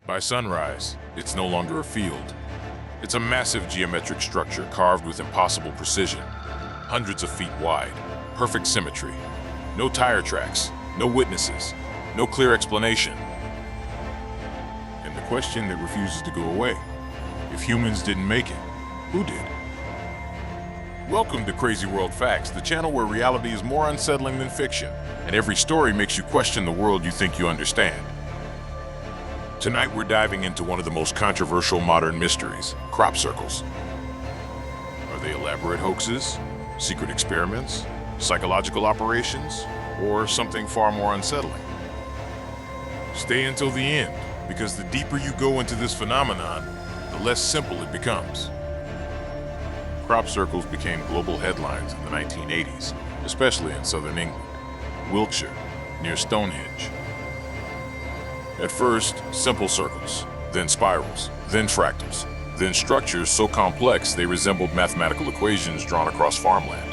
By sunrise, it's no longer a field. It's a massive geometric structure carved with impossible precision, hundreds of feet wide, perfect symmetry. No tire tracks, no witnesses, no clear explanation. And the question that refuses to go away: if humans didn't make it, who did? Welcome to Crazy World Facts, the channel where reality is more unsettling than fiction, and every story makes you question the world you think you understand. Tonight we're diving into one of the most controversial modern mysteries: crop circles. Are they elaborate hoaxes, secret experiments, psychological operations, or something far more unsettling? Stay until the end, because the deeper you go into this phenomenon, the less simple it becomes. Crop circles became global headlines in the 1980s, especially in southern England, Wiltshire, near Stonehenge. At first, simple circles, then spirals, then fractals, then structures so complex they resembled mathematical equations drawn across farmland.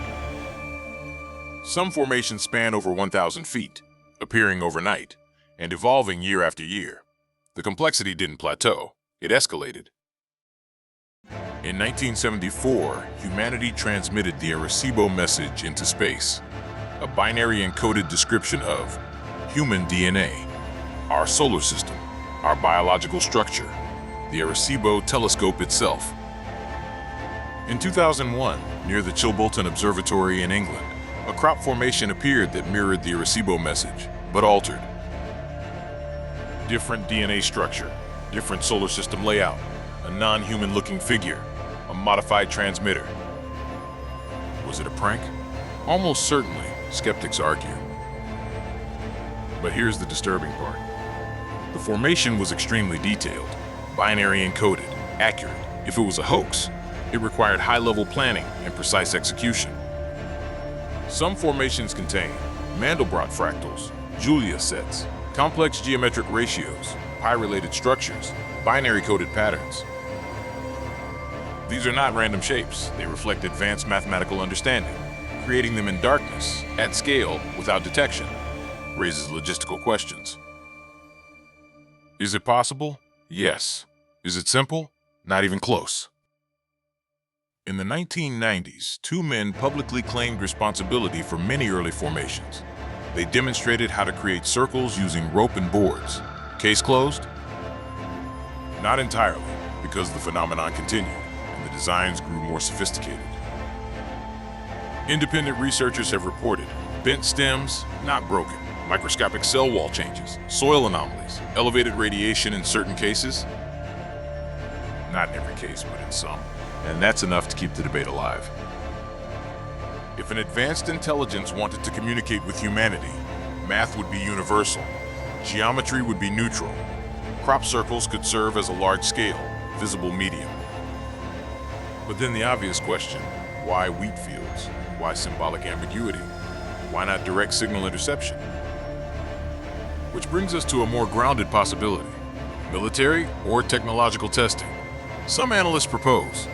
Some formations span over 1,000 feet, appearing overnight, and evolving year after year. The complexity didn't plateau, it escalated. In 1974, humanity transmitted the Arecibo message into space, a binary encoded description of human DNA, our solar system, our biological structure, the Arecibo telescope itself. In 2001, near the Chilbolton Observatory in England, a crop formation appeared that mirrored the Arecibo message, but altered. Different DNA structure, different solar system layout, a non-human looking figure, a modified transmitter. Was it a prank? Almost certainly, skeptics argue. But here's the disturbing part. The formation was extremely detailed, binary encoded, accurate. If it was a hoax, it required high-level planning and precise execution. Some formations contain Mandelbrot fractals, Julia sets, complex geometric ratios, pi-related structures, binary-coded patterns. These are not random shapes. They reflect advanced mathematical understanding. Creating them in darkness, at scale, without detection, raises logistical questions. Is it possible? Yes. Is it simple? Not even close. In the 1990s, two men publicly claimed responsibility for many early formations. They demonstrated how to create circles using rope and boards. Case closed? Not entirely, because the phenomenon continued, and the designs grew more sophisticated. Independent researchers have reported bent stems, not broken, microscopic cell wall changes, soil anomalies, elevated radiation in certain cases. Not in every case, but in some. And that's enough to keep the debate alive. If an advanced intelligence wanted to communicate with humanity, math would be universal, geometry would be neutral. Crop circles could serve as a large-scale, visible medium. But then the obvious question: why wheat fields? Why symbolic ambiguity? Why not direct signal interception? Which brings us to a more grounded possibility: military or technological testing. Some analysts propose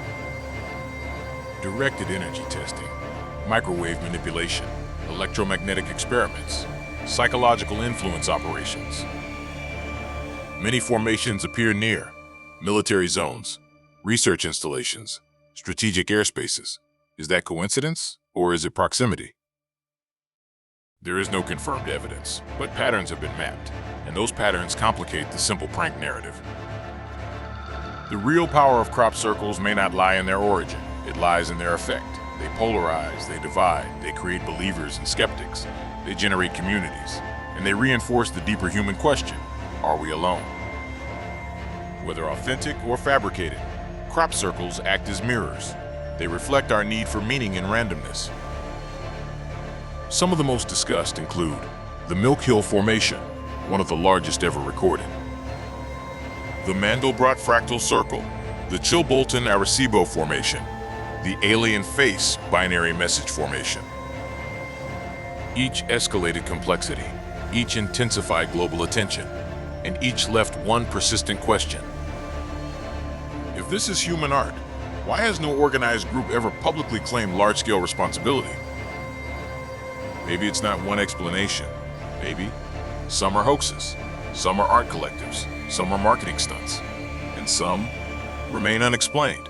directed energy testing, microwave manipulation, electromagnetic experiments, psychological influence operations. Many formations appear near military zones, research installations, strategic airspaces. Is that coincidence, or is it proximity? There is no confirmed evidence, but patterns have been mapped, and those patterns complicate the simple prank narrative. The real power of crop circles may not lie in their origin, it lies in their effect. They polarize, they divide, they create believers and skeptics, they generate communities, and they reinforce the deeper human question: are we alone? Whether authentic or fabricated, crop circles act as mirrors. They reflect our need for meaning in randomness. Some of the most discussed include the Milk Hill Formation, one of the largest ever recorded; the Mandelbrot Fractal Circle; the Chilbolton Arecibo Formation; the Alien Face Binary Message Formation. Each escalated complexity, each intensified global attention, and each left one persistent question. If this is human art, why has no organized group ever publicly claimed large-scale responsibility? Maybe it's not one explanation. Maybe some are hoaxes, some are art collectives, some are marketing stunts, and some remain unexplained.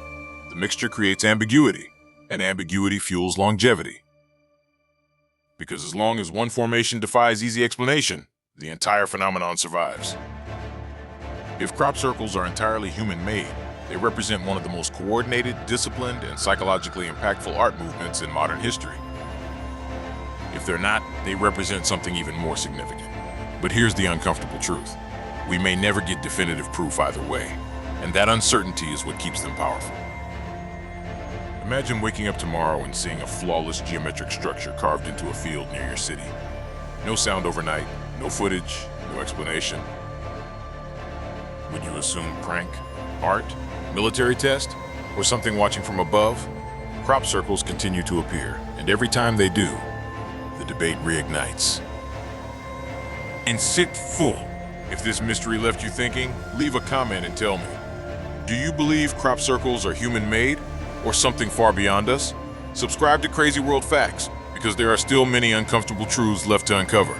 The mixture creates ambiguity, and ambiguity fuels longevity. Because as long as one formation defies easy explanation, the entire phenomenon survives. If crop circles are entirely human-made, they represent one of the most coordinated, disciplined, and psychologically impactful art movements in modern history. If they're not, they represent something even more significant. But here's the uncomfortable truth. We may never get definitive proof either way, and that uncertainty is what keeps them powerful. Imagine waking up tomorrow and seeing a flawless geometric structure carved into a field near your city. No sound overnight, no footage, no explanation. Would you assume prank, art, military test, or something watching from above? Crop circles continue to appear, and every time they do, the debate reignites. And sit full. If this mystery left you thinking, leave a comment and tell me. Do you believe crop circles are human-made or something far beyond us? Subscribe to Crazy World Facts, because there are still many uncomfortable truths left to uncover.